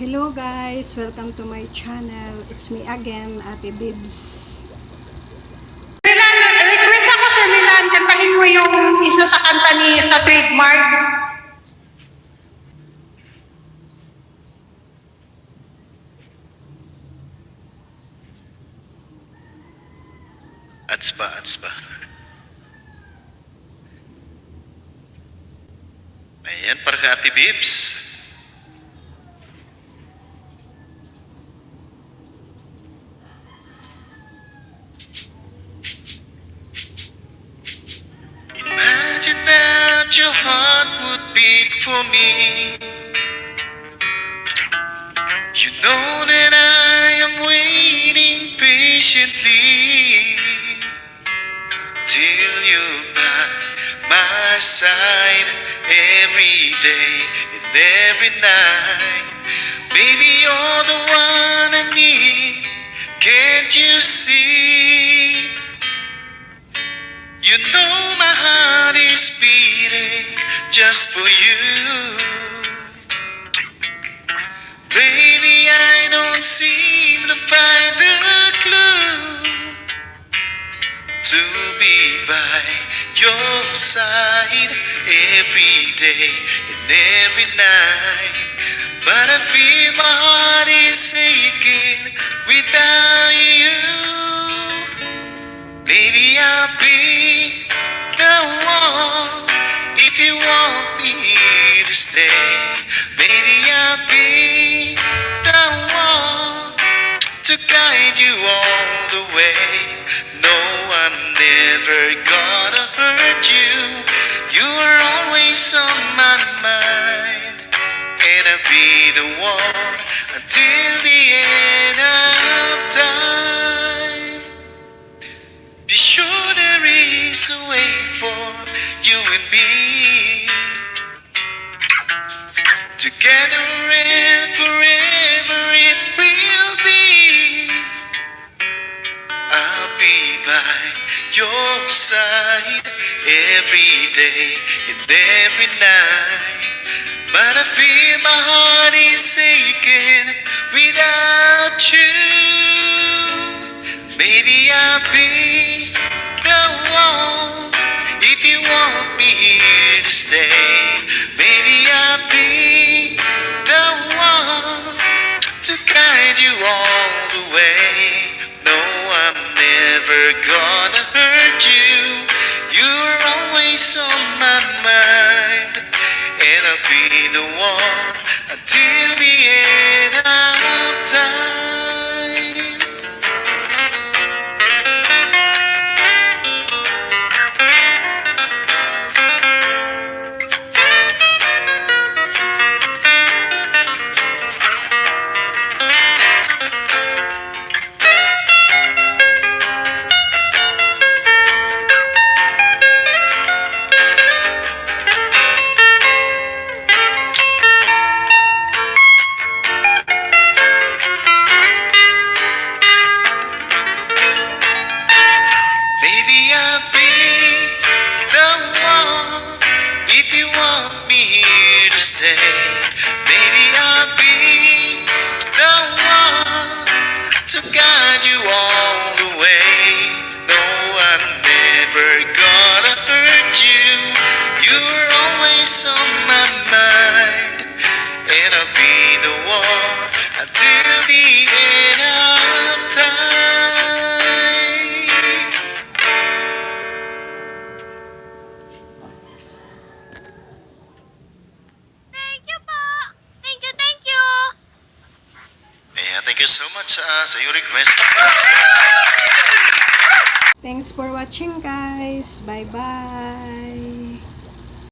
Hello guys, welcome to my channel. It's me again, Ate Bibs. Milan, request ako sa Milan, kantahin mo yung isa sa kanta ni sa trademark. Atspa. Ayan, para kay Ate Bibs. Imagine that your heart would beat for me. You know that I am waiting patiently till you're by my side every day and every night. Baby, you're the one I need. Can't you see? You know my heart is beating just for you. Baby, I don't seem to find the clue to be by your side every day and every night. But I feel my heart is aching without you. Baby, I'll be the one if you want me to stay. Baby, I'll be the one to guide you all the way. No, I'm never gonna hurt you. You are always on my mind, and I'll be the one until the end of time. Be sure there is a way for you and me, together and forever it will be. I'll be by your side every day and every night. But I feel my heart is aching without you. Baby, I'll be the one if you want me here to stay. Baby, I'll be the one to guide you all the way. No, I'm never gonna hurt you. You're always on my mind, and I'll be the one until the end of time. Baby, I'll be the one if you want me here to stay. Baby, I'll be the one to guide you all the way. No, I'm never gonna hurt you. You're always on my mind, and I'll be the one until the end of time. Yeah, thank you so much sa iyong request. Thanks for watching guys. Bye-bye.